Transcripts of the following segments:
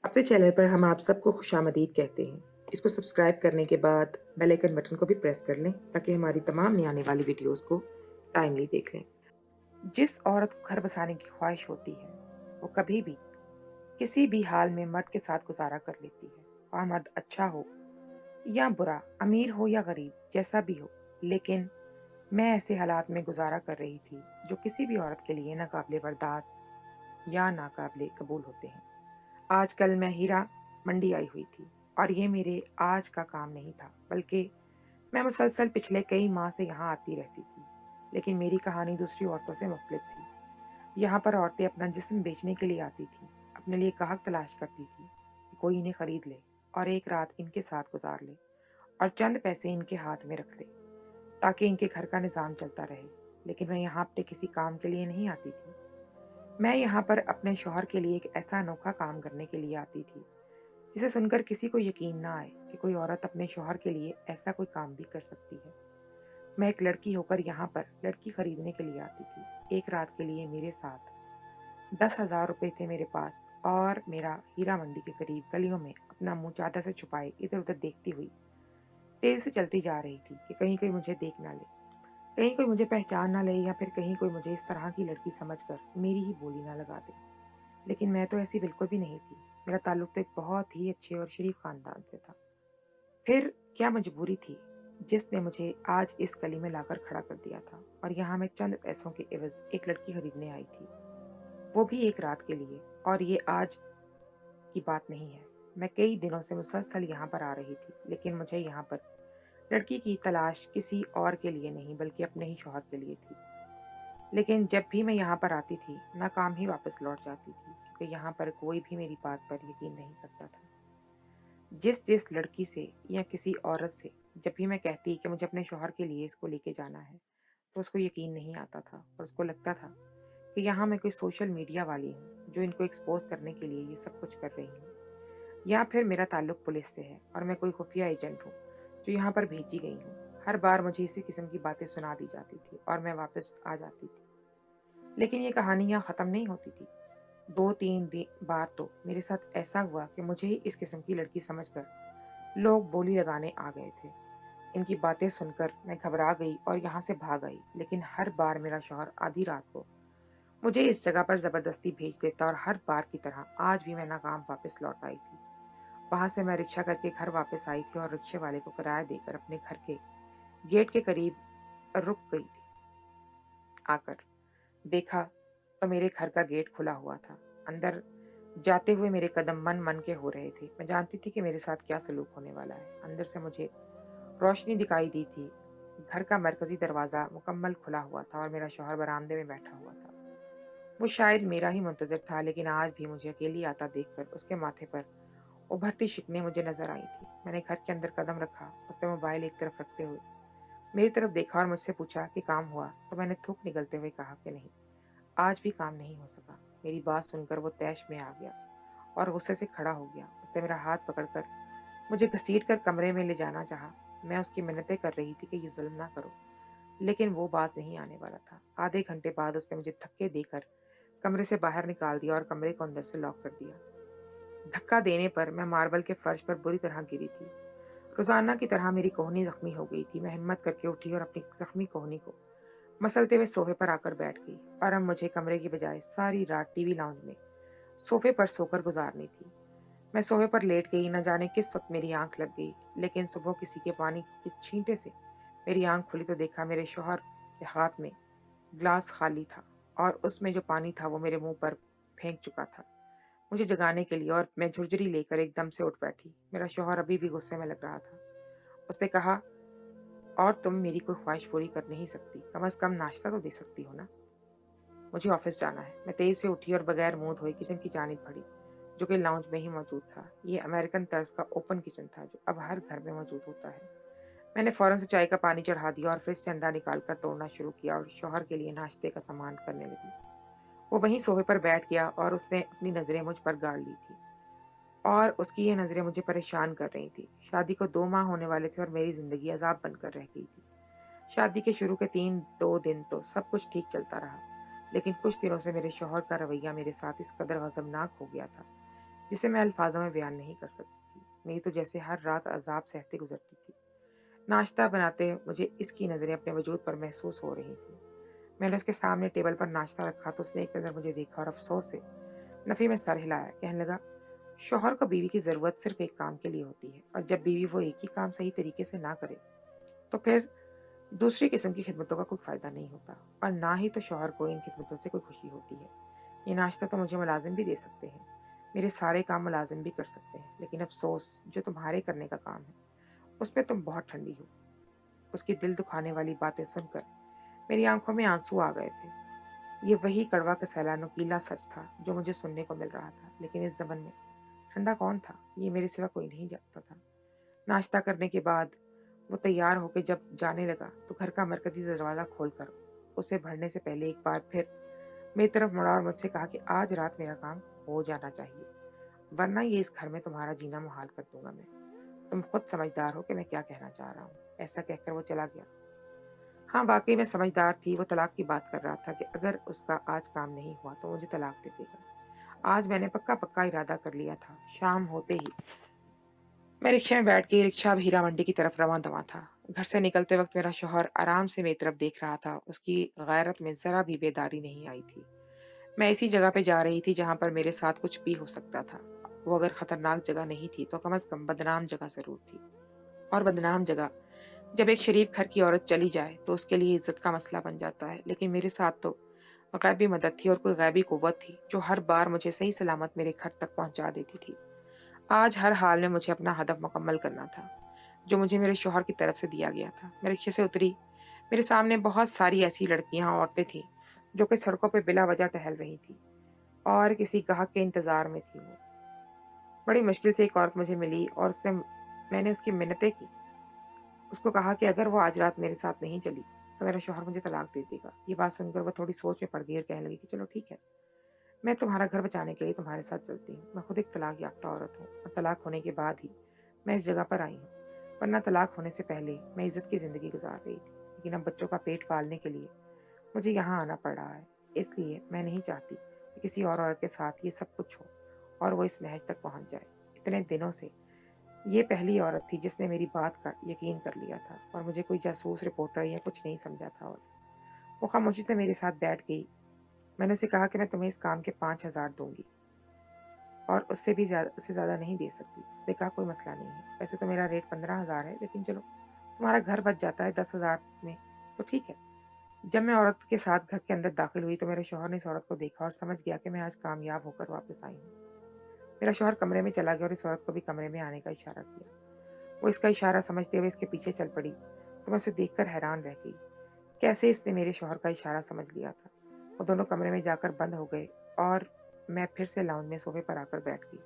अपने चैनल पर हम आप सबको खुशामदीद कहते हैं। इसको सब्सक्राइब करने के बाद बेल आइकन बटन को भी प्रेस कर लें ताकि हमारी तमाम नई आने वाली वीडियोस को टाइमली देख लें। जिस औरत को घर बसाने की ख्वाहिश होती है, वो कभी भी किसी भी हाल में मर्द के साथ गुजारा कर लेती है। और मर्द अच्छा हो या बुरा, अमीर हो या गरीब, जैसा भी हो, लेकिन मैं ऐसे हालात में गुजारा कर रही थी जो किसी भी औरत के लिए नाकाबिले बर्दाश्त या नाकाबिले कबूल होते हैं। आजकल मैं हीरा मंडी आई हुई थी और ये मेरे आज का काम नहीं था, बल्कि मैं मुसलसल पिछले कई माह से यहाँ आती रहती थी। लेकिन मेरी कहानी दूसरी औरतों से मुख्तलिफ थी। यहाँ पर औरतें अपना जिस्म बेचने के लिए आती थी, अपने लिए ग्राहक तलाश करती थी कि कोई इन्हें खरीद ले और एक रात इनके साथ गुजार ले और चंद पैसे इनके हाथ में रख ले ताकि इनके घर का निज़ाम चलता रहे। लेकिन मैं यहाँ अपने किसी काम के लिए नहीं आती थी। मैं यहाँ पर अपने शौहर के लिए एक ऐसा अनोखा काम करने के लिए आती थी जिसे सुनकर किसी को यकीन ना आए कि कोई औरत अपने शौहर के लिए ऐसा कोई काम भी कर सकती है। मैं एक लड़की होकर यहाँ पर लड़की खरीदने के लिए आती थी। एक रात के लिए मेरे साथ 10,000 रुपये थे मेरे पास और मेरा हीरा मंडी के करीब गलियों में अपना मुंह चादर से छुपाए इधर उधर देखती हुई तेज से चलती जा रही थी कि कहीं कोई मुझे देख ना ले, कहीं कोई मुझे पहचान ना ले या फिर कहीं कोई मुझे इस तरह की लड़की समझकर मेरी ही बोली ना लगा दे। लेकिन मैं तो ऐसी बिल्कुल भी नहीं थी। मेरा ताल्लुक तो एक बहुत ही अच्छे और शरीफ खानदान से था। फिर क्या मजबूरी थी जिसने मुझे आज इस गली में लाकर खड़ा कर दिया था और यहाँ मैं चंद पैसों के एवज एक लड़की खरीदने आई थी, वो भी एक रात के लिए। और ये आज की बात नहीं है। मैं कई दिनों से मुसलसल यहाँ पर आ रही थी, लेकिन मुझे यहाँ पर लड़की की तलाश किसी और के लिए नहीं बल्कि अपने ही शौहर के लिए थी। लेकिन जब भी मैं यहाँ पर आती थी, नाकाम ही वापस लौट जाती थी, क्योंकि यहाँ पर कोई भी मेरी बात पर यकीन नहीं करता था। जिस जिस लड़की से या किसी औरत से जब भी मैं कहती कि मुझे अपने शौहर के लिए इसको लेके जाना है, तो उसको यकीन नहीं आता था और उसको लगता था कि यहाँ मैं कोई सोशल मीडिया वाली हूँ जो इनको एक्सपोज करने के लिए ये सब कुछ कर रही हूँ, या फिर मेरा ताल्लुक पुलिस से है और मैं कोई खुफिया एजेंट हूँ जो यहाँ पर भेजी गई हूँ। हर बार मुझे इसी किस्म की बातें सुना दी जाती थी और मैं वापस आ जाती थी। लेकिन ये कहानी यहाँ ख़त्म नहीं होती थी। 2-3 बार तो मेरे साथ ऐसा हुआ कि मुझे ही इस किस्म की लड़की समझकर लोग बोली लगाने आ गए थे। इनकी बातें सुनकर मैं घबरा गई और यहाँ से भाग आई। लेकिन हर बार मेरा शौहर आधी रात को मुझे इस जगह पर ज़बरदस्ती भेज देता और हर बार की तरह आज भी मैं नाकाम वापस लौट आई थी। वहाँ से मैं रिक्शा करके घर वापस आई थी और रिक्शे वाले को किराया देकर अपने घर के गेट के करीब रुक गई थी। आकर देखा तो मेरे घर का गेट खुला हुआ था। अंदर जाते हुए मेरे कदम मन मन के हो रहे थे। मैं जानती थी कि मेरे साथ क्या सलूक होने वाला है। अंदर से मुझे रोशनी दिखाई दी थी। घर का मरकजी दरवाज़ा मुकम्मल खुला हुआ था और मेरा शौहर बरामदे में बैठा हुआ था। वो शायद मेरा ही मुंतज़िर था, लेकिन आज भी मुझे अकेली आता देखकर उसके माथे पर उभरती शिकनें मुझे नजर आई थी। मैंने घर के अंदर कदम रखा। उसने मोबाइल एक तरफ रखते हुए मेरी तरफ देखा और मुझसे पूछा कि काम हुआ? तो मैंने थूक निगलते हुए कहा कि नहीं, आज भी काम नहीं हो सका। मेरी बात सुनकर वो तैश में आ गया और गुस्से से खड़ा हो गया। उसने मेरा हाथ पकड़कर मुझे घसीट कर कमरे में ले जाना चाहा। मैं उसकी मिन्नतें कर रही थी कि ये जुल्म ना करो, लेकिन वो बाज नहीं आने वाला था। आधे घंटे बाद उसने मुझे धक्के देकर कमरे से बाहर निकाल दिया और कमरे को अंदर से लॉक कर दिया। धक्का देने पर मैं मार्बल के फर्श पर बुरी तरह गिरी थी। रोजाना की तरह मेरी कोहनी जख्मी हो गई थी। मैं हिम्मत करके उठी और अपनी जख्मी कोहनी को मसलते हुए सोफे पर आकर बैठ गई। और अब मुझे कमरे की बजाय सारी रात टीवी लाउंज में सोफे पर सोकर गुजारनी थी। मैं सोफे पर लेट गई। न जाने किस वक्त मेरी आंख लग गई, लेकिन सुबह किसी के पानी के छींटे से मेरी आंख खुली तो देखा मेरे शौहर के हाथ में ग्लास खाली था और उसमें जो पानी था वो मेरे मुंह पर फेंक चुका था मुझे जगाने के लिए। और मैं झुरझुरी लेकर एकदम से उठ बैठी। मेरा शौहर अभी भी गुस्से में लग रहा था। उसने कहा, और तुम मेरी कोई ख्वाहिश पूरी कर नहीं सकती, कम से कम नाश्ता तो दे सकती हो ना। मुझे ऑफिस जाना है। मैं तेज से उठी और बगैर मुंह धोए किचन की जानिब बढ़ी, जो कि लाउंज में ही मौजूद था। ये अमेरिकन तर्ज का ओपन किचन था जो अब हर घर में मौजूद होता है। मैंने फौरन से चाय का पानी चढ़ा दिया और फ्रिज से अंडा निकालकर तोड़ना शुरू किया और शौहर के लिए नाश्ते का सामान करने लगी। वो वहीं सोफे पर बैठ गया और उसने अपनी नजरें मुझ पर गाड़ ली थी और उसकी ये नजरें मुझे परेशान कर रही थी। शादी को 2 माह होने वाले थे और मेरी जिंदगी अजाब बनकर रह गई थी। शादी के शुरू के 2 दिन तो सब कुछ ठीक चलता रहा, लेकिन कुछ दिनों से मेरे शौहर का रवैया मेरे साथ इस कदर गजबनाक हो गया था जिसे मैं अल्फाजों में बयान नहीं कर सकती थी। मेरी तो जैसे हर रात अजाब सहते गुजरती थी। नाश्ता बनाते मुझे इसकी नज़रें अपने वजूद पर महसूस हो रही थी। मैंने उसके सामने टेबल पर नाश्ता रखा तो उसने एक नज़र मुझे देखा और अफसोस से नफ़ी में सर हिलाया। कहने लगा, शौहर को बीवी की ज़रूरत सिर्फ एक काम के लिए होती है, और जब बीवी वो एक ही काम सही तरीके से ना करे तो फिर दूसरी किस्म की खिदमतों का कोई फ़ायदा नहीं होता, और ना ही तो शौहर को इन खिदमतों से कोई खुशी होती है। ये नाश्ता तो मुझे मुलाजिम भी दे सकते हैं, मेरे सारे काम मुलाजिम भी कर सकते हैं, लेकिन अफसोस जो तुम्हारे करने का काम है उसमें तुम बहुत ठंडी हो। उसकी दिल दुखाने वाली बातें सुनकर मेरी आंखों में आंसू आ गए थे। ये वही कड़वा कसैला नुकीला सच था जो मुझे सुनने को मिल रहा था, लेकिन इस ज़मन में ठंडा कौन था, ये मेरे सिवा कोई नहीं जानता था। नाश्ता करने के बाद वो तैयार होकर जब जाने लगा तो घर का मरकज़ी दरवाज़ा खोलकर उसे भरने से पहले एक बार फिर मेरी तरफ मुड़ा और मुझसे कहा कि आज रात मेरा काम हो जाना चाहिए, वरना ये इस घर में तुम्हारा जीना मुहाल कर दूंगा मैं। तुम खुद समझदार हो कि मैं क्या कहना चाह रहा हूँ। ऐसा कहकर वो चला गया। हाँ, वाकई में समझदार थी। वो तलाक की बात कर रहा था कि अगर उसका आज काम नहीं हुआ तो मुझे तलाक दे देगा। आज मैंने पक्का पक्का इरादा कर लिया था। शाम होते ही मैं रिक्शे में बैठ गई। रिक्शा अब हीरा मंडी की तरफ रवां दवां था। घर से निकलते वक्त मेरा शौहर आराम से मेरी तरफ देख रहा था। उसकी गैरत में जरा भी बेदारी नहीं आई थी। मैं इसी जगह पे जा रही थी जहां पर मेरे साथ कुछ भी हो सकता था। वो अगर खतरनाक जगह नहीं थी तो कम से कम बदनाम जगह जरूर थी। और बदनाम जगह जब एक शरीफ घर की औरत चली जाए तो उसके लिए इज्जत का मसला बन जाता है। लेकिन मेरे साथ तो गैबी मदद थी और कोई गैबी कुव्वत थी जो हर बार मुझे सही सलामत मेरे घर तक पहुंचा देती थी। आज हर हाल में मुझे अपना हदफ मुकम्मल करना था जो मुझे मेरे शौहर की तरफ से दिया गया था। मैं रिक्शे से उतरी। मेरे सामने बहुत सारी ऐसी लड़कियां औरतें थीं जो कि सड़कों पर बिला वजह टहल रही थी और किसी ग्राहक के इंतजार में थी। वो बड़ी मुश्किल से एक औरत मुझे मिली और मैंने उसकी मिन्नतें की। उसको कहा कि अगर वो आज रात मेरे साथ नहीं चली तो मेरा शौहर मुझे तलाक दे देगा। ये बात सुनकर वो थोड़ी सोच में पड़ गई और कहने लगी कि चलो ठीक है, मैं तुम्हारा घर बचाने के लिए तुम्हारे साथ चलती हूँ। मैं खुद एक तलाक याफ्ता औरत हूँ और तलाक होने के बाद ही मैं इस जगह पर आई हूँ, वरना तलाक होने से पहले मैं इज्जत की ज़िंदगी गुजार रही थी। लेकिन अब बच्चों का पेट पालने के लिए मुझे यहाँ आना पड़ रहा है। इसलिए मैं नहीं चाहती कि किसी और औरत के साथ ये सब कुछ हो और वो इस नहज तक पहुँच जाए। इतने दिनों से ये पहली औरत थी जिसने मेरी बात का यकीन कर लिया था और मुझे कोई जासूस रिपोर्टर या कुछ नहीं समझा था। और वो खामोशी से मेरे साथ बैठ गई। मैंने उसे कहा कि मैं तुम्हें इस काम के 5,000 दूंगी और उससे ज़्यादा नहीं दे सकती। उसने कहा कोई मसला नहीं है, वैसे तो मेरा रेट 15,000 है, लेकिन चलो तुम्हारा घर बच जाता है 10,000 में तो ठीक है। जब मैं औरत के साथ घर के अंदर दाखिल हुई तो मेरे शौहर ने इस औरत को देखा और समझ गया कि मैं आज कामयाब होकर वापस आई हूँ। मेरा शौहर कमरे में चला गया और इस औरत को भी कमरे में आने का इशारा किया। वो इसका इशारा समझते हुए इसके पीछे चल पड़ी तो मैं उसे देखकर हैरान रह गई। कैसे इसने मेरे शौहर का इशारा समझ लिया था। वो दोनों कमरे में जाकर बंद हो गए और मैं फिर से लाउंज में सोफे पर आकर बैठ गई।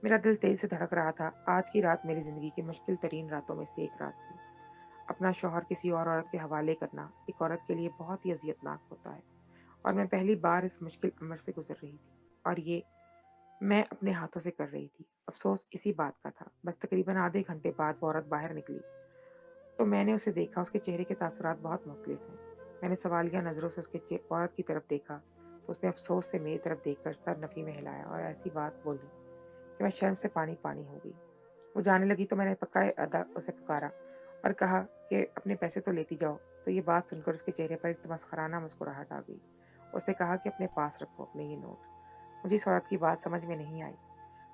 मेरा दिल तेज से धड़क रहा था। आज की रात मेरी जिंदगी की मुश्किल तरीन रातों में से एक रात थी। अपना शौहर किसी और औरत के हवाले करना एक औरत के लिए बहुत ही अजियतनाक होता है, और मैं पहली बार इस मुश्किल अमर से गुजर रही थी और ये मैं अपने हाथों से कर रही थी। अफसोस इसी बात का था। बस तकरीबन आधे घंटे बाद वो औरत बाहर निकली तो मैंने उसे देखा। उसके चेहरे के तासुरात बहुत मुख्तलिफ हैं। मैंने सवालिया नज़रों से औरत की तरफ देखा तो उसने अफसोस से मेरी तरफ देखकर सर नफ़ी में हिलाया और ऐसी बात बोली कि मैं शर्म से पानी पानी हो गई। वो जाने लगी तो मैंने पक्का अदा उसे पुकारा और कहा कि अपने पैसे तो लेती जाओ। तो ये बात सुनकर उसके चेहरे पर एक तमस्खराना मुस्कुराहट आ गई। उसने कहा कि अपने पास रखो अपने ये नोट। मुझे इस औरत की बात समझ में नहीं आई।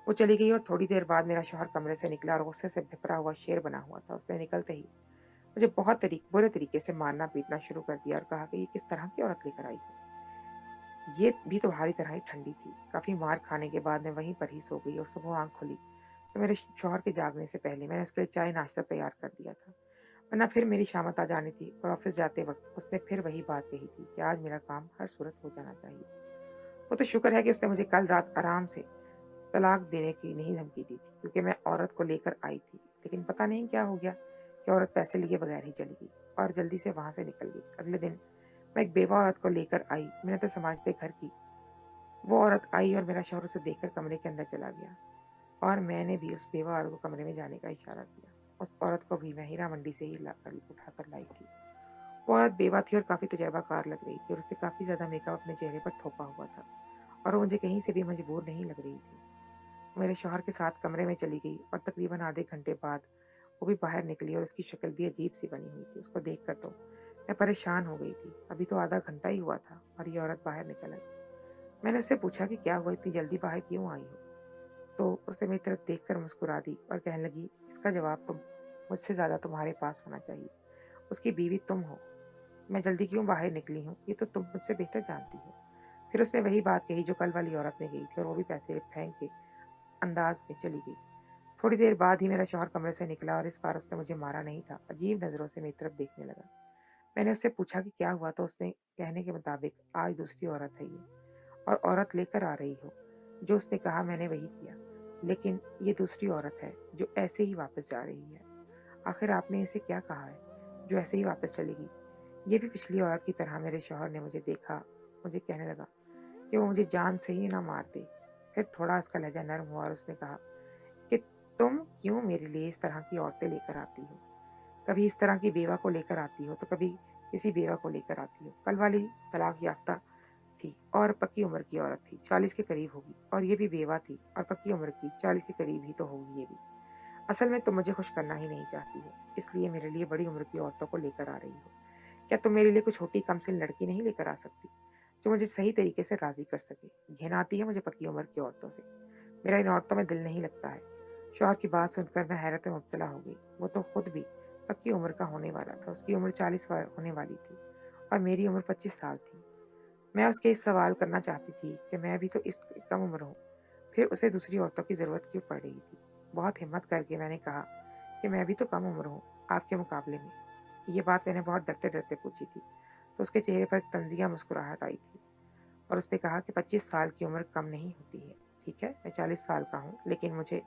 वो चली गई और थोड़ी देर बाद मेरा शौहर कमरे से निकला और गुस्से से भिपरा हुआ शेर बना हुआ था। उसने निकलते ही मुझे बहुत बुरे तरीके से मारना पीटना शुरू कर दिया और कहा कि ये किस तरह की औरत लेकर आई हो। ये भी तुम्हारी तरह ही ठंडी थी। काफी मार खाने के बाद मैं वहीं पर ही सो गई और सुबह आंख खुली तो मेरे शौहर के जागने से पहले मैंने उसके लिए चाय नाश्ता तैयार कर दिया था, वरना फिर मेरी शामत आ जानी थी। और ऑफिस जाते वक्त उसने फिर वही बात कही थी कि आज मेरा काम हर सूरत हो जाना चाहिए। वो तो शुक्र है कि उसने मुझे कल रात आराम से तलाक देने की नहीं धमकी दी थी, क्योंकि मैं औरत को लेकर आई थी। लेकिन पता नहीं क्या हो गया कि औरत पैसे लिए बगैर ही चली गई और जल्दी से वहां से निकल गई। अगले दिन मैं एक बेवा औरत को लेकर आई। मैंने तो समाजते घर की। वो औरत आई और मेरा शौहर उसे देखकर कमरे के अंदर चला गया और मैंने भी उस बेवा औरत को कमरे में जाने का इशारा किया। उस औरत को भी मैं हीरा मंडी से ही उठा कर लाई थी। वो औरत बेवा थी और काफी तजर्बाकार लग रही थी और उसे काफी ज्यादा मेकअप अपने चेहरे पर थोपा हुआ था और वो मुझे कहीं से भी मजबूर नहीं लग रही थी। मेरे शौहर के साथ कमरे में चली गई और तकरीबन आधे घंटे बाद वो भी बाहर निकली और उसकी शक्ल भी अजीब सी बनी हुई थी। उसको देखकर तो मैं परेशान हो गई थी। अभी तो आधा घंटा ही हुआ था और ये औरत बाहर निकल आई। मैंने उससे पूछा कि क्या हुआ, इतनी जल्दी बाहर क्यों आई हो? तो उसने मेरी तरफ देखकर मुस्कुरा दी और कहने लगी, इसका जवाब तुम मुझसे ज़्यादा तुम्हारे पास होना चाहिए। उसकी बीवी तुम हो। मैं जल्दी क्यों बाहर निकली हूँ ये तो तुम मुझसे बेहतर जानती हो। फिर उसने वही बात कही जो कल वाली औरत ने कही थी और वो भी पैसे फेंक के अंदाज में चली गई। थोड़ी देर बाद ही मेरा शौहर कमरे से निकला और इस बार उसने मुझे मारा नहीं था, अजीब नज़रों से मेरी तरफ देखने लगा। मैंने उससे पूछा कि क्या हुआ, तो उसने कहने के मुताबिक आज दूसरी औरत है ये और औरत लेकर आ रही हो। जो उसने कहा मैंने वही किया, लेकिन ये दूसरी औरत है जो ऐसे ही वापस जा रही है। आखिर आपने इसे क्या कहा है जो ऐसे ही वापस चलेगी? ये भी पिछली औरत की तरह मेरे शौहर ने मुझे देखा, मुझे कहने लगा कि वो मुझे जान से ही ना मार दे। फिर थोड़ा उसका लहजा नरम हुआ और उसने कहा कि तुम क्यों मेरे लिए इस तरह की औरतें लेकर आती हो? कभी इस तरह की बेवा को लेकर आती हो तो कभी किसी बेवा को लेकर आती हो। कल वाली तलाक याफ्ता थी और पक्की उम्र की औरत थी, 40 के करीब होगी, और ये भी बेवा थी और पक्की उम्र की, 40 के करीब ही तो होगी ये भी। असल में तुम मुझे खुश करना ही नहीं चाहती हो, इसलिए मेरे लिए बड़ी उम्र की औरतों को लेकर आ रही हो। क्या तुम मेरे लिए कुछ छोटी कमसिन लड़की नहीं लेकर आ सकती जो मुझे सही तरीके से राजी कर सके? घिन आती है मुझे पक्की उम्र की औरतों से। मेरा इन औरतों में दिल नहीं लगता है। शौहर की बात सुनकर मैं हैरत में मुब्तला हो गई। वो तो खुद भी पक्की उम्र का होने वाला था। उसकी उम्र 40 होने वाली थी और मेरी उम्र 25 साल थी। मैं उसके इस सवाल करना चाहती थी कि मैं भी तो इस कम उम्र हूँ, फिर उसे दूसरी औरतों की ज़रूरत क्यों पड़ रही थी? बहुत हिम्मत करके मैंने कहा कि मैं भी तो कम उम्र हूँ आपके मुकाबले में। ये बात मैंने बहुत डरते-डरते पूछी थी, तो उसके चेहरे पर एक तंज़िया मुस्कुराहट आई थी और उसने कहा कि 25 साल की उम्र कम नहीं होती है। ठीक है, मैं 40 साल का हूँ, लेकिन मुझे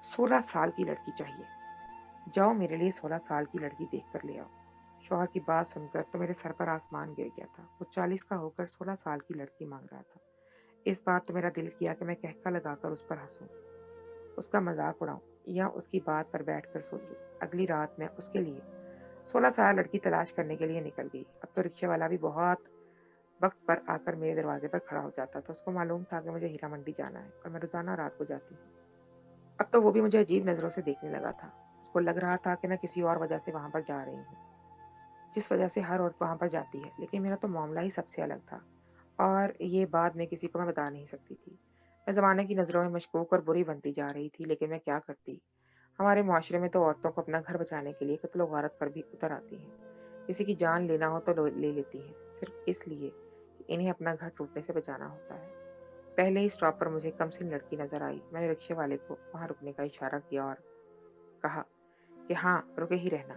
16 साल की लड़की चाहिए। जाओ मेरे लिए 16 साल की लड़की देख कर ले आओ। शौहर की बात सुनकर तो मेरे सर पर आसमान गिर गया था। वो 40 का होकर 16 साल की लड़की मांग रहा था। इस बार तो मेरा दिल किया कि मैं कहका लगाकर उस पर हंसूं, उसका मजाक उड़ाऊं या उसकी बात पर बैठकर सोचूं। अगली रात मैं उसके लिए 16 साल लड़की तलाश करने के लिए निकल गई। अब तो रिक्शे वाला भी बहुत वक्त पर आकर मेरे दरवाजे पर खड़ा हो जाता था। उसको मालूम था कि मुझे हीरा मंडी जाना है और मैं रोजाना रात को जाती हूँ। अब तो वो भी मुझे अजीब नज़रों से देखने लगा था। उसको लग रहा था कि मैं किसी और वजह से वहां पर जा रही हूँ, जिस वजह से हर औरत वहां पर जाती है। लेकिन मेरा तो मामला ही सबसे अलग था और ये बात मैं किसी को मैं बता नहीं सकती थी। मैं ज़माने की नज़रों में मशकूक और बुरी बनती जा रही थी, लेकिन मैं क्या करती। हमारे माशरे में तो औरतों को अपना घर बचाने के लिए कत्ल वारत पर भी उतर आती हैं। किसी की जान लेना हो तो ले लेती हैं, सिर्फ इसलिए कि इन्हें अपना घर टूटने से बचाना होता है। पहले ही स्टॉप पर मुझे कमसिन लड़की नजर आई। मैंने रिक्शे वाले को वहां रुकने का इशारा किया और कहा कि हाँ, रुके ही रहना,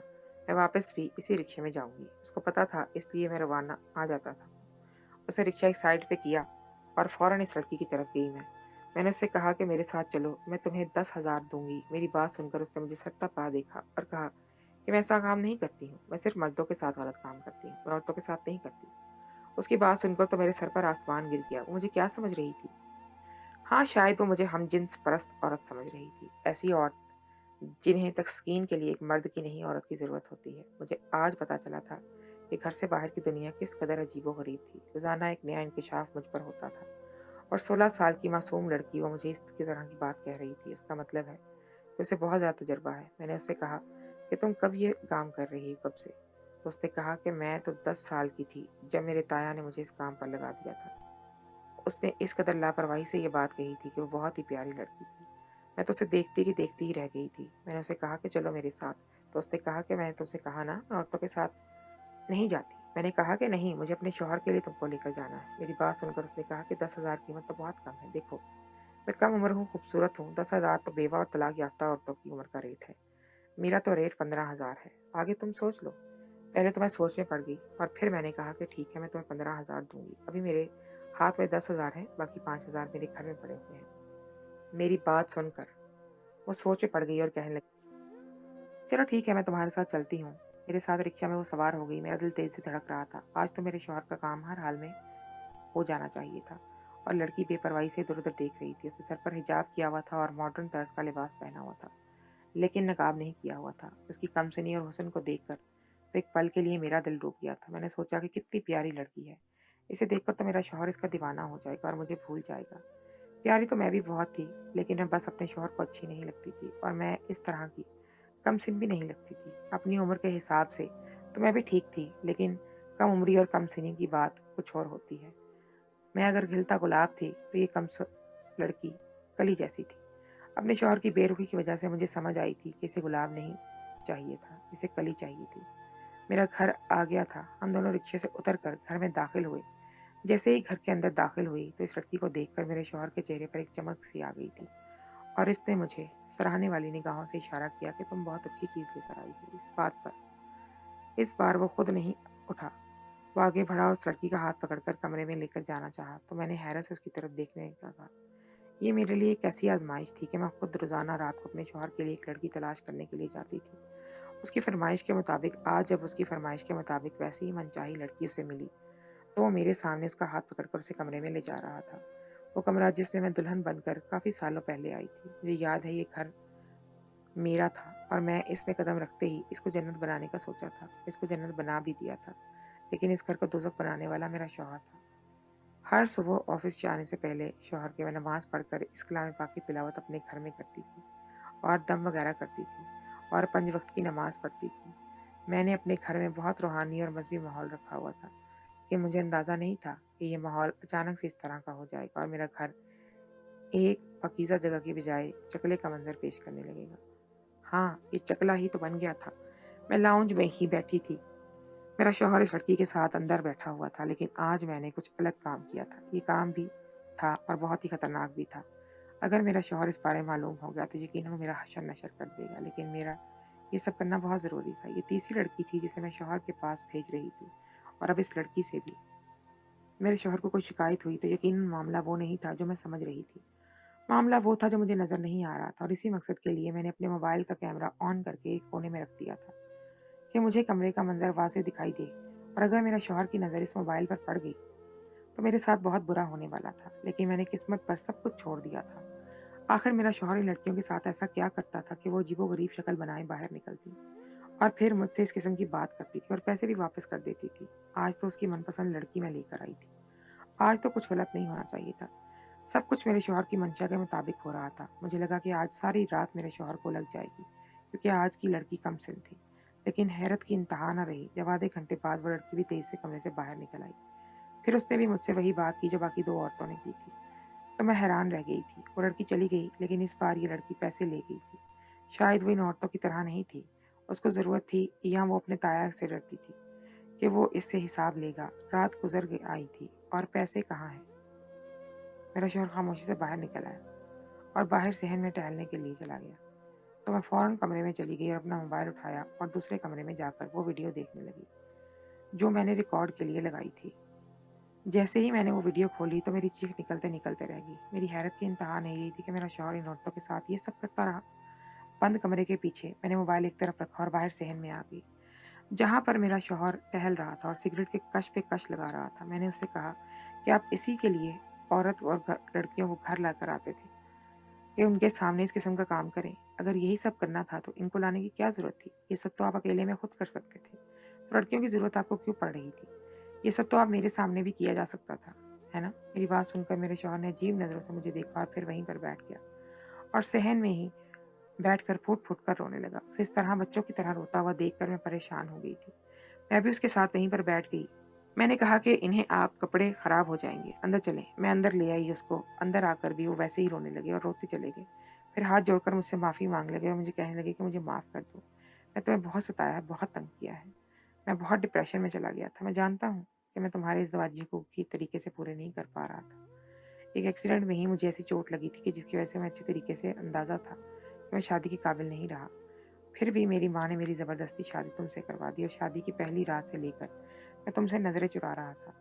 मैं वापस भी इसी रिक्शे में जाऊंगी। उसको पता था, इसलिए मैं रवाना आ जाता था। उसे रिक्शा एक साइड पे किया और फौरन इस लड़की की तरफ गई। मैंने उससे कहा कि मेरे साथ चलो, मैं तुम्हें 10,000 दूंगी। मेरी बात सुनकर उसने मुझे सत्ता पा देखा और कहा कि मैं ऐसा काम नहीं करती हूँ, मैं सिर्फ मर्दों के साथ गलत काम करती हूँ, मैं औरतों के साथ नहीं करती। उसकी बात सुनकर तो मेरे सर पर आसमान गिर गया। वो मुझे क्या समझ रही थी? हाँ, शायद वो मुझे हमजिन्स परस्त औरत समझ रही थी, ऐसी औरत जिन्हें तस्कीन के लिए एक मर्द की नहीं औरत की ज़रूरत होती है। मुझे आज पता चला था कि घर से बाहर की दुनिया किस कदर अजीबो गरीब थी। रोज़ाना एक नया इंकशाफ मुझ पर होता था और 16 साल की मासूम लड़की वो मुझे इस तरह की बात कह रही थी। उसका मतलब है कि उसे बहुत ज़्यादा तजुर्बा है। मैंने उससे कहा कि तुम कब ये काम कर रही हो, कब से? तो उसने कहा कि मैं तो 10 साल की थी जब मेरे ताया ने मुझे इस काम पर लगा दिया था। उसने इस कदर लापरवाही से ये बात कही थी कि वो बहुत ही प्यारी लड़की थी। मैं तो उसे देखती ही रह गई थी। मैंने उसे कहा कि चलो मेरे साथ, तो उसने कहा कि मैंने तुमसे कहा ना, मैं औरतों के साथ नहीं जाती। मैंने कहा कि नहीं, मुझे अपने शौहर के लिए तुमको लेकर जाना है। मेरी बात सुनकर उसने कहा कि 10,000 कीमत तो बहुत कम है। देखो, मैं कम उम्र हूँ, खूबसूरत हूँ, 10,000 तो बेवा और तलाक याफ्ता औरतों की उम्र का रेट है। मेरा तो रेट 15,000 है। आगे तुम सोच लो। पहले तो मैं सोच में पड़ गई और फिर मैंने कहा कि ठीक है, मैं तुम्हें 15,000 दूंगी। अभी मेरे हाथ में 10,000 है, बाकी 5,000 मेरे घर में पड़े हुए हैं। मेरी बात सुनकर वो सोच में पड़ गई और कहने लगी, चलो ठीक है, मैं तुम्हारे साथ चलती हूँ। मेरे साथ रिक्शा में वो सवार हो गई। मेरा दिल तेज से धड़क रहा था। आज तो मेरे शौहर का काम हर हाल में हो जाना चाहिए था। और लड़की बेपरवाही से इधर उधर देख रही थी। उसने सर पर हिजाब किया हुआ था और मॉडर्न तर्ज का लिबास पहना हुआ था, लेकिन नकाब नहीं किया हुआ था। उसकी कमसनी और हुस्न को देखकर तो एक पल के लिए मेरा दिल डूब गया था। मैंने सोचा कि कितनी प्यारी लड़की है, इसे देखकर तो मेरा शौहर इसका दीवाना हो जाएगा और मुझे भूल जाएगा। प्यारी तो मैं भी बहुत थी, लेकिन मैं बस अपने शौहर को अच्छी नहीं लगती थी और मैं इस तरह की कमसिन भी नहीं लगती थी। अपनी उम्र के हिसाब से तो मैं भी ठीक थी, लेकिन कम उम्री और कम सिनी की बात कुछ और होती है। मैं अगर खिलता गुलाब थी, तो ये लड़की कली जैसी थी। अपने शौहर की बेरुखी की वजह से मुझे समझ आई थी कि इसे गुलाब नहीं चाहिए था, इसे कली चाहिए थी। मेरा घर आ गया था। हम दोनों रिक्शे से उतरकर घर में दाखिल हुए। जैसे ही घर के अंदर दाखिल हुई, तो इस लड़की को देखकर मेरे शौहर के चेहरे पर एक चमक सी आ गई थी और इसने मुझे सराहने वाली निगाहों से इशारा किया कि तुम बहुत अच्छी चीज़ लेकर आई हो। इस बार वो खुद नहीं उठा। वो आगे बढ़ा और उस लड़की का हाथ पकड़कर कमरे में लेकर जाना चाहा, तो मैंने हैरत से उसकी तरफ देखने का कहा। ये मेरे लिए एक ऐसी आजमाइश थी कि मैं खुद रोज़ाना रात को अपने शौहर के लिए एक लड़की तलाश करने के लिए जाती थी। उसकी फरमाइश के मुताबिक आज जब उसकी फरमाइश के मुताबिक वैसी ही मनचाही लड़की उसे मिली, तो वो मेरे सामने उसका हाथ पकड़कर उसे कमरे में ले जा रहा था। वो कमरा जिसमें मैं दुल्हन बनकर काफ़ी सालों पहले आई थी। मुझे याद है, ये घर मेरा था और मैं इसमें कदम रखते ही इसको जन्नत बनाने का सोचा था। इसको जन्नत बना भी दिया था, लेकिन इस घर को दोज़ख बनाने वाला मेरा शौहर था। हर सुबह ऑफिस जाने से पहले शौहर के मैं नमाज पढ़कर इस कलाम पाक की तिलावत अपने घर में करती थी और दम वगैरह करती थी और 5 वक्त की नमाज पढ़ती थी। मैंने अपने घर में बहुत रूहानी और मजहबी माहौल रखा हुआ था, कि मुझे अंदाज़ा नहीं था कि ये माहौल अचानक से इस तरह का हो जाएगा और मेरा घर एक पाकीज़ा जगह की बजाय चकले का मंजर पेश करने लगेगा। हाँ, ये चकला ही तो बन गया था। मैं लाउंज में ही बैठी थी। मेरा शौहर इस लड़की के साथ अंदर बैठा हुआ था, लेकिन आज मैंने कुछ अलग काम किया था। ये काम भी था और बहुत ही खतरनाक भी था। अगर मेरा शौहर इस बारे मालूम हो गया तो यकीनन वो मेरा हशर नशर कर देगा, लेकिन मेरा ये सब करना बहुत ज़रूरी था। ये तीसरी लड़की थी जिसे मैं शौहर के पास भेज रही थी और अब इस लड़की से भी मेरे शौहर को कोई शिकायत हुई तो यकीनन मामला वो नहीं था जो मैं समझ रही थी। मामला वो था जो मुझे नज़र नहीं आ रहा था और इसी मकसद के लिए मैंने अपने मोबाइल का कैमरा ऑन करके एक कोने में रख दिया था कि मुझे कमरे का मंजर वाज़ेह दिखाई दे, और अगर मेरा शौहर की नज़र इस मोबाइल पर पड़ गई तो मेरे साथ बहुत बुरा होने वाला था। लेकिन मैंने किस्मत पर सब कुछ छोड़ दिया था। आखिर मेरा शौहर इन लड़कियों के साथ ऐसा क्या करता था कि वो अजीबो-गरीब शक्ल बनाए बाहर निकलती और फिर मुझसे इस किस्म की बात करती थी और पैसे भी वापस कर देती थी। आज तो उसकी मनपसंद लड़की मैं लेकर आई थी। आज तो कुछ गलत नहीं होना चाहिए था। सब कुछ मेरे शौहर की मंशा के मुताबिक हो रहा था। मुझे लगा कि आज सारी रात मेरे शौहर को लग जाएगी, क्योंकि आज की लड़की कमसिन थी। लेकिन हैरत की इंतहा न रही जब आधे घंटे बाद वो लड़की भी तेजी से कमरे से बाहर निकल आई। फिर उसने भी मुझसे वही बात की जो बाकी 2 औरतों ने की थी। तो मैं हैरान रह गई थी। वो लड़की चली गई, लेकिन इस बार ये लड़की पैसे ले गई थी। शायद वो इन औरतों की तरह नहीं थी। उसको ज़रूरत थी, या वो अपने ताया से डरती थी कि वो इससे हिसाब लेगा। रात गुजर गई आई थी और पैसे कहाँ हैं? मेरा शौहर खामोशी से बाहर निकल आया और बाहर सहन में टहलने के लिए चला गया। तो मैं फ़ौरन कमरे में चली गई और अपना मोबाइल उठाया और दूसरे कमरे में जाकर वो वीडियो देखने लगी जो मैंने रिकॉर्ड के लिए लगाई थी। जैसे ही मैंने वो वीडियो खोली तो मेरी चीख निकलते निकलते रह गई। मेरी हैरत की इंतहा नहीं रही थी कि मेरा शौहर इन औरतों के साथ ये सब करता रहा। बंद कमरे के पीछे मैंने मोबाइल एक तरफ रखा और बाहर सहन में आ गई, जहाँ पर मेरा शौहर टहल रहा था और सिगरेट के कश पे कश लगा रहा था। मैंने उससे कहा कि आप इसी के लिए औरत और लड़कियों को घर लाकर आते थे कि उनके सामने इस किस्म का काम करें। अगर यही सब करना था तो इनको लाने की क्या ज़रूरत थी? ये सब तो आप अकेले में खुद कर सकते थे। तो लड़कियों की ज़रूरत आपको क्यों पड़ रही थी? ये सब तो आप मेरे सामने भी किया जा सकता था, है ना? मेरी बात सुनकर मेरे शौहर ने अजीब नज़रों से मुझे देखा और फिर वहीं पर बैठ गया और सहन में ही बैठकर फूट-फूट कर रोने लगा। उसे इस तरह बच्चों की तरह रोता हुआ देखकर मैं परेशान हो गई थी। मैं भी उसके साथ वहीं पर बैठ गई। मैंने कहा कि इन्हें आप कपड़े खराब हो जाएंगे, अंदर चलें। मैं अंदर ले आई उसको। अंदर आकर भी वो वैसे ही रोने लगे और रोते चले गए। फिर हाथ जोड़कर मुझसे माफ़ी मांग लगे और मुझे कहने लगे कि मुझे माफ़ कर दो। मैं तुम्हें बहुत सताया है, बहुत तंग किया है। मैं बहुत डिप्रेशन में चला गया था। मैं जानता हूँ कि मैं तुम्हारे इस वाजिब हकूक़ की तरीके से पूरे नहीं कर पा रहा था। एक एक्सीडेंट में ही मुझे ऐसी चोट लगी थी कि जिसकी वजह से मैं अच्छे तरीके से अंदाज़ा था कि मैं शादी के काबिल नहीं रहा। फिर भी मेरी माँ ने मेरी ज़बरदस्ती शादी तुमसे करवा दी और शादी की पहली रात से लेकर मैं तुमसे नज़रें चुरा रहा था।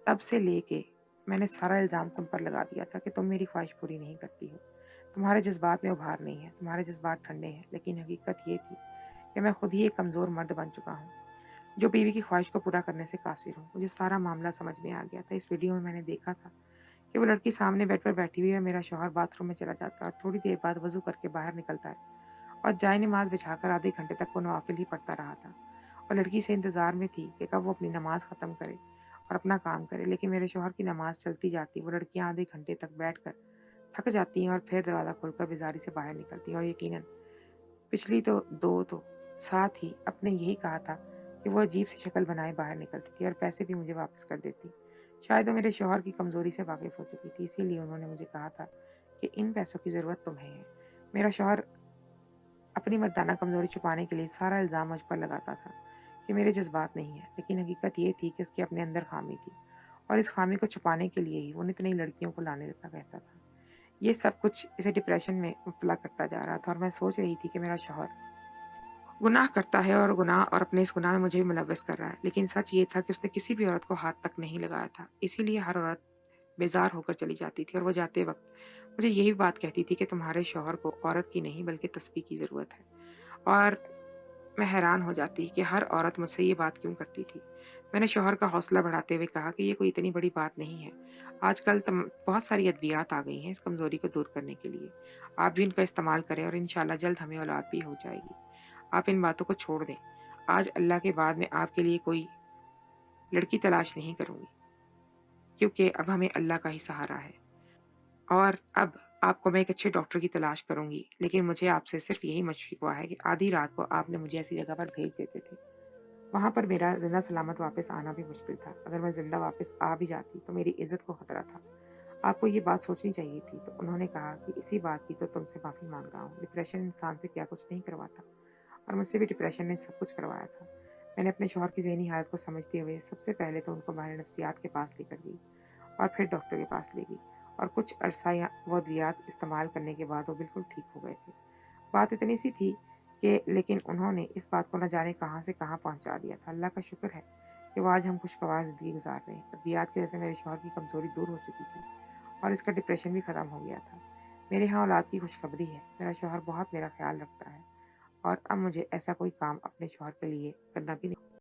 तब से लेके मैंने सारा इल्ज़ाम तुम पर लगा दिया था कि तुम मेरी ख्वाहिश पूरी नहीं करती हो। तुम्हारे जज़्बात में उभार नहीं है, तुम्हारे जज़्बात ठंडे हैं। लेकिन हकीकत ये थी कि मैं खुद ही एक कमज़ोर मर्द बन चुका हूँ, जो बीवी की ख्वाहिश को पूरा करने से कासिर हूँ। मुझे सारा मामला समझ में आ गया था। इस वीडियो में मैंने देखा था कि वो लड़की सामने बेड पर बैठी हुई है और मेरा शौहर बाथरूम में चला जाता है और थोड़ी देर बाद वज़ू करके बाहर निकलता है और जाए नमाज बिछाकर आधे घंटे तक वो नवाफिल ही पढ़ता रहा था और लड़की से इंतज़ार में थी कि कब वो अपनी नमाज ख़त्म करे और अपना काम करे, लेकिन मेरे शौहर की नमाज चलती जाती। वो लड़कियां आधे घंटे तक बैठकर थक जाती हैं और फिर दरवाज़ा खोलकर बेजारी से बाहर निकलती हैं। और यकीनन पिछली तो साथ ही अपने यही कहा था कि वो अजीब सी शक्ल बनाए बाहर निकलती थी और पैसे भी मुझे वापस कर देती। शायद वो मेरे शौहर की कमज़ोरी से वाकिफ़ हो चुकी थी, इसीलिए उन्होंने मुझे कहा था कि इन पैसों की ज़रूरत तुम्हें है। मेरा शौहर अपनी मर्दाना कमज़ोरी छुपाने के लिए सारा इल्ज़ाम मुझ पर लगाता था कि मेरे जज़्बात नहीं है, लेकिन हकीकत ये थी कि उसकी अपने अंदर ख़ामी थी और इस ख़ामी को छुपाने के लिए ही वो नित नई लड़कियों को लाने लगा कहता था। ये सब कुछ इसे डिप्रेशन में मुब्तला करता जा रहा था और मैं सोच रही थी कि मेरा शौहर गुनाह करता है और अपने इस गुनाह में मुझे भी मुलव्वस कर रहा है। लेकिन सच ये था कि उसने किसी भी औरत को हाथ तक नहीं लगाया था। इसीलिए हर औरत बेज़ार होकर चली जाती थी और वो जाते वक़्त मुझे यही बात कहती थी कि तुम्हारे शौहर को औरत की नहीं बल्कि तस्बीह की ज़रूरत है। और मैं हैरान हो जाती कि हर औरत मुझसे ये बात क्यों करती थी। मैंने शौहर का हौसला बढ़ाते हुए कहा कि ये कोई इतनी बड़ी बात नहीं है। आजकल बहुत सारी अद्वियात आ गई हैं इस कमज़ोरी को दूर करने के लिए। आप भी इनका इस्तेमाल करें और इंशाअल्लाह जल्द हमें औलाद भी हो जाएगी। आप इन बातों को छोड़ दें। आज अल्लाह के बाद मैं आपके लिए कोई लड़की तलाश नहीं करूँगी, क्योंकि अब हमें अल्लाह का ही सहारा है। और अब आपको मैं एक अच्छे डॉक्टर की तलाश करूँगी, लेकिन मुझे आपसे सिर्फ़ यही मशविक़ा है कि आधी रात को आपने मुझे ऐसी जगह पर भेज देते थे। वहाँ पर मेरा ज़िंदा सलामत वापस आना भी मुश्किल था। अगर मैं ज़िंदा वापस आ भी जाती तो मेरी इज़्ज़त को खतरा था। आपको ये बात सोचनी चाहिए थी। तो उन्होंने कहा कि इसी बात की तो तुमसे माफ़ी माँग रहा हूँ। डिप्रेशन इंसान से क्या कुछ नहीं करवाता और मुझसे भी डिप्रेशन ने सब कुछ करवाया था। मैंने अपने शौहर की ज़हनी हालत को समझते हुए सबसे पहले तो उनको माहिर नफ्सियात के पास लेकर गई और फिर डॉक्टर के पास ले गई और कुछ अरसा वो अद्वियात इस्तेमाल करने के बाद वो बिल्कुल ठीक हो गए थे। बात इतनी सी थी कि लेकिन उन्होंने इस बात को न जाने कहाँ से कहाँ पहुँचा दिया था। अल्लाह का शुक्र है कि वो आज हम खुशगवार ज़िंदगी गुजार रहे हैं। अद्वियात की वजह से मेरे शौहर की कमज़ोरी दूर हो चुकी थी और इसका डिप्रेशन भी ख़त्म हो गया था। मेरे यहाँ औलाद की खुशखबरी है। मेरा शौहर बहुत मेरा ख़्याल रखता है और अब मुझे ऐसा कोई काम अपने शौहर के लिए करना भी नहीं